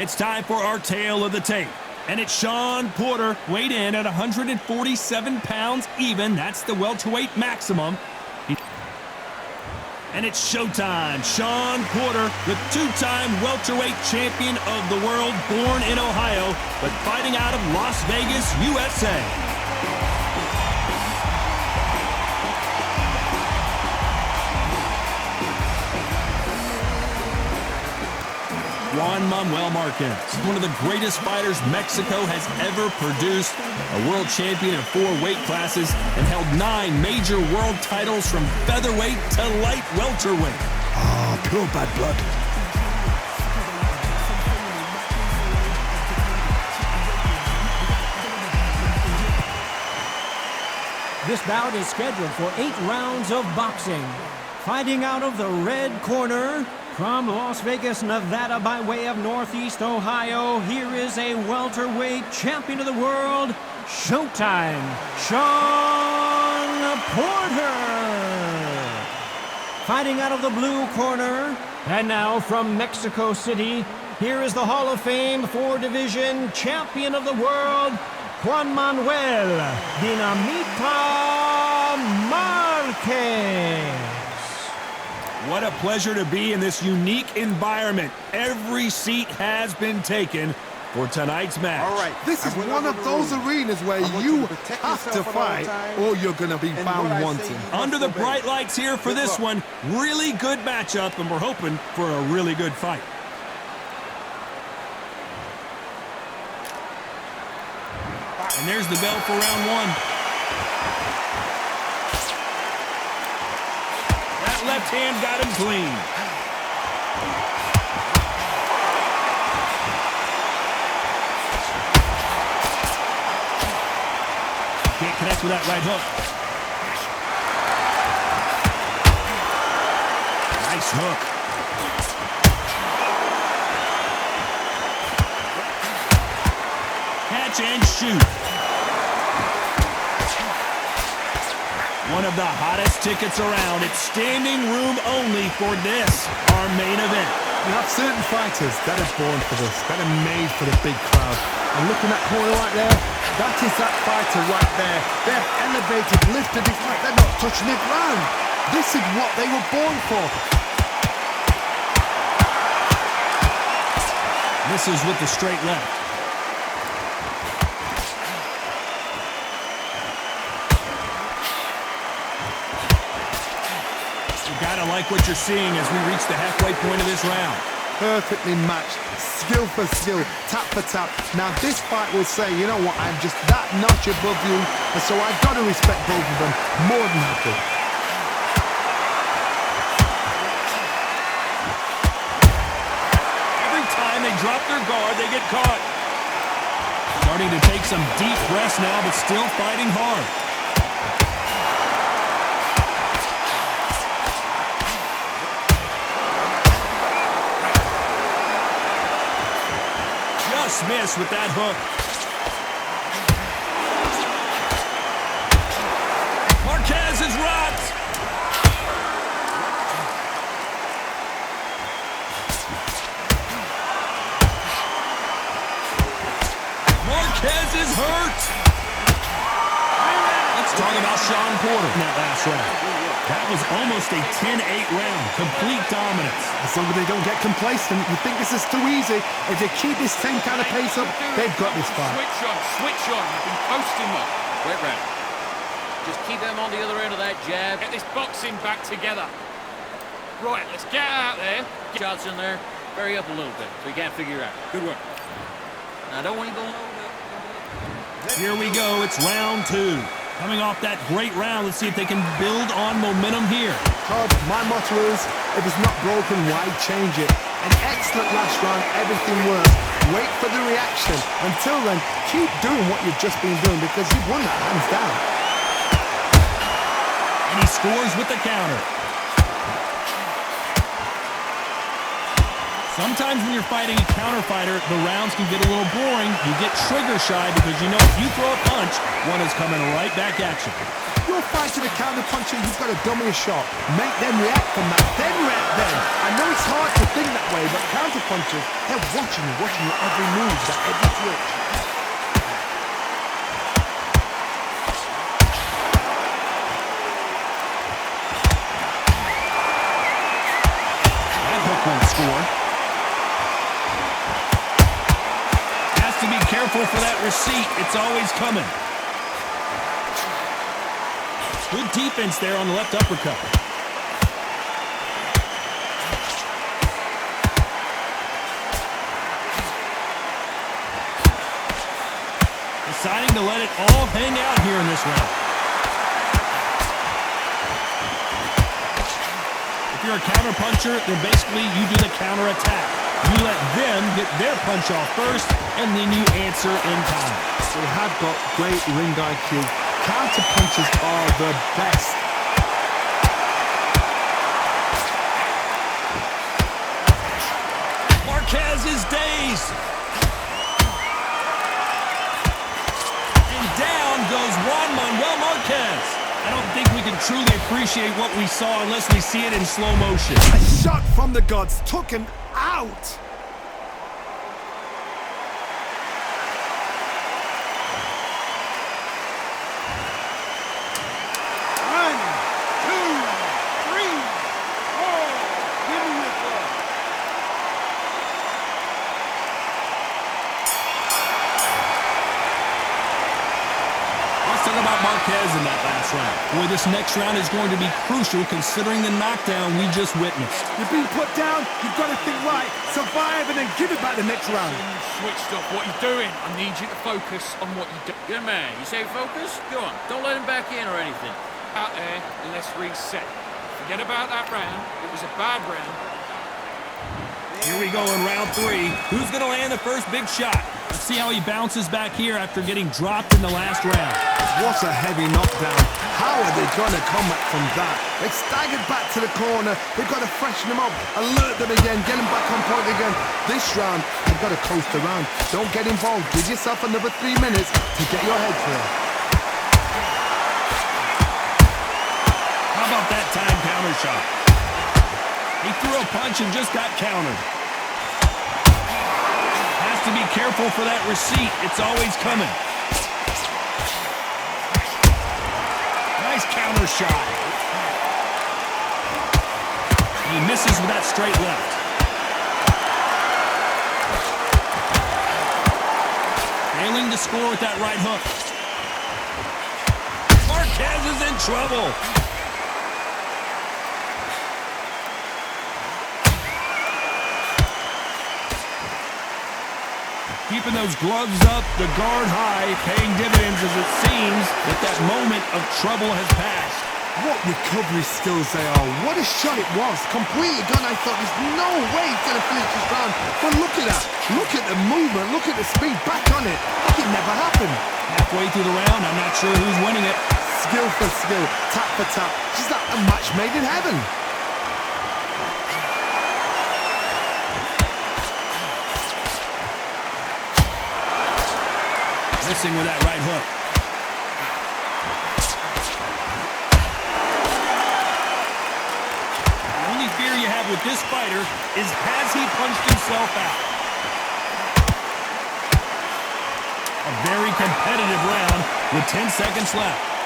It's time for our tale of the tape. And it's Shawn Porter, weighed in at 147 pounds even. That's the welterweight maximum. And it's showtime. Shawn Porter, the two-time welterweight champion of the world, born in Ohio, but fighting out of Las Vegas, USA. Juan Manuel Marquez, one of the greatest fighters Mexico has ever produced, a world champion in 4 weight classes, and held 9 major world titles from featherweight to light welterweight. Ah, pure bad blood. This bout is scheduled for 8 rounds of boxing. Fighting out of the red corner, from Las Vegas, Nevada, by way of Northeast Ohio, here is a welterweight champion of the world, Showtime, Shawn Porter. Fighting out of the blue corner, and now from Mexico City, here is the Hall of Fame 4-division champion of the world, Juan Manuel Dinamita Marquez. What a pleasure to be in this unique environment. Every seat has been taken for tonight's match. All right, this is one of those arenas where you have to fight or you're going to be found wanting. Under the bright lights here for this one, really good matchup, and we're hoping for a really good fight. And there's the bell for round 1. Left hand got him clean. Can't connect with that right hook. Nice hook. Catch and shoot. One of the hottest tickets around. It's standing room only for this, our main event. You have certain fighters that are born for this, that are made for the big crowd. And looking at that corner right there, that is that fighter right there. They've elevated, lifted his leg, they're not touching the ground. This is what they were born for. This is with the straight left. Gotta like what you're seeing as we reach the halfway point of this round. Perfectly matched, skill for skill, tap for tap. Now this fight will say, you know what, I'm just that notch above you, and so I've got to respect both of them more than happy. Every time they drop their guard, they get caught. Starting to take some deep breaths now, but still fighting hard. Miss with that hook. Marquez is rocked. Marquez is hurt. Let's talk about Shawn Porter in that last round. That was almost a 10-8 round. Complete dominance. As long as they don't get complacent, you think this is too easy. If they keep this same kind of pace up, they've got this fight. Switch on. You've been posting them. Wait round. Just keep them on the other end of that jab. Get this boxing back together. Right, let's get out there. Get shots in there. Bury up a little bit so you can't figure out. Good work. Now, don't want you going over. Here we go. It's round 2. Coming off that great round, let's see if they can build on momentum here. Todd, my motto is, if it's not broken, why change it? An excellent last round, everything works. Wait for the reaction. Until then, keep doing what you've just been doing because you've won that hands down. And he scores with the counter. Sometimes when you're fighting a counter fighter, the rounds can get a little boring. You get trigger shy because you know if you throw a punch, one is coming right back at you. you're fighting a counter-puncher, you've got to dummy a shot. Make them react from that, then react then. I know it's hard to think that way, but counter-punchers, they're watching your every move, that every switch. That hook won't score. Has to be careful for that receipt. It's always coming. Good defense there on the left uppercut. Deciding to let it all hang out here in this round. If you're a counter puncher, then basically you do the counter attack. You let them get their punch off first, and then you answer in time. They have got great ring IQ. Counter punches are the best. Marquez's days. And down goes Juan Manuel Marquez. I don't think we can truly appreciate what we saw unless we see it in slow motion. A shot from the gods took him out. About Marquez in that last round. Boy, this next round is going to be crucial considering the knockdown we just witnessed. You're being put down, you've got to think right, survive and then give it back the next round. You switched up. What are you doing? I need you to focus on what you do. Good man. You say focus? Go on. Don't let him back in or anything. Out there and let's reset. Forget about that round. It was a bad round. Here we go in round 3. Who's going to land the first big shot? Let's see how he bounces back here after getting dropped in the last round. What a heavy knockdown. How are they going to come back from that? They've staggered back to the corner. They've got to freshen them up, alert them again, get them back on point again. This round, they've got to coast around. Don't get involved. Give yourself another 3 minutes to get your head clear. How about that time counter shot? He threw a punch and just got countered. Has to be careful for that receipt. It's always coming. Nice counter shot. He misses with that straight left. Failing to score with that right hook. Marquez is in trouble. Keeping those gloves up, the guard high, paying dividends as it seems that moment of trouble has passed. What recovery skills they are. What a shot it was. Completely gone. I thought there's no way he's going to finish this round. But look at that. Look at the movement. Look at the speed. Back on it. Like it never happened. Halfway through the round, I'm not sure who's winning it. Skill for skill. Tap for tap. Just like a match made in heaven. Missing with that right hook. The only fear you have with this fighter is has he punched himself out? A very competitive round with 10 seconds left.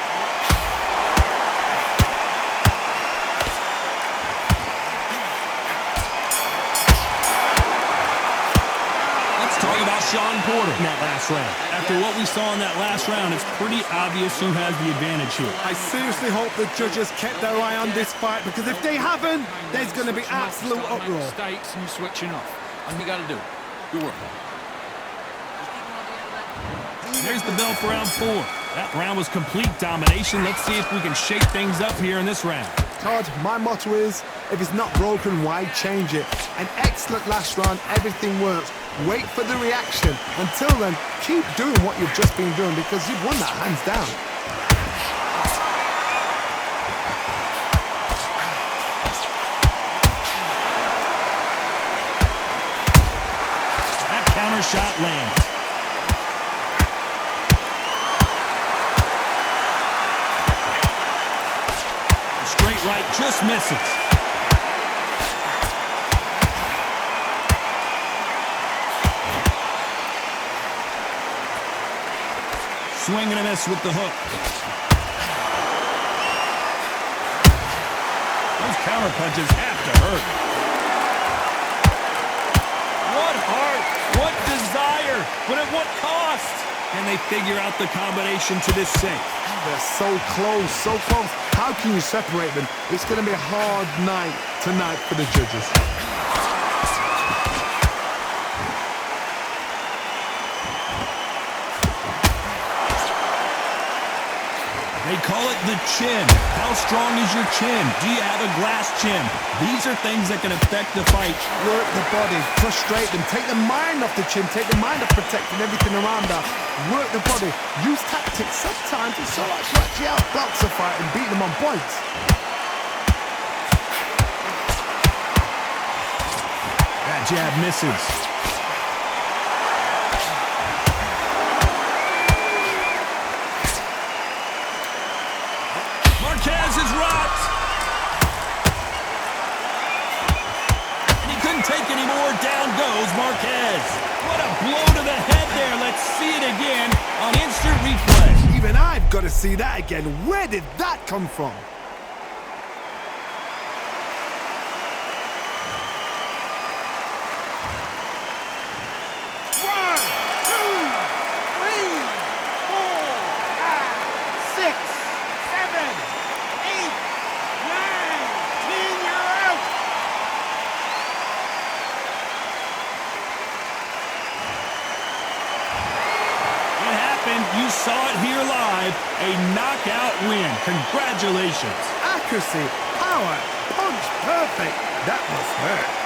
Shawn Porter in that last round. After what we saw in that last round, it's pretty obvious who has the advantage here. I seriously hope the judges kept their eye on this fight, because if they haven't, there's going to be absolute uproar. Mistakes and you switching off. And you got to do it. Good work. There's the bell for round 4. That round was complete domination. Let's see if we can shake things up here in this round. Todd, my motto is, if it's not broken, why change it? An excellent last round, everything works. Wait for the reaction. Until then, keep doing what you've just been doing, because you've won that hands down. That counter shot lands. right, just misses. Swing and a miss with the hook. Those counter punches have to hurt. What heart, what desire, but at what cost? Can they figure out the combination to this sink? They're so close, so close. How can you separate them? It's going to be a hard night tonight for the judges. They call it the chin. How strong is your chin? Do you have a glass chin? These are things that can affect the fight. Work the body, frustrate them, take the mind off the chin, take the mind off protecting everything around that. Work the body, use tactics. Sometimes it's so much to actually outbox a fight and beat them on points. That jab misses. Marquez is rocked. And he couldn't take any more. Down goes Marquez. What a blow to the head there. Let's see it again on instant replay. Even I've got to see that again. Where did that come from? You saw it here live, a knockout win. Congratulations. Accuracy, power, punch, perfect. That must hurt.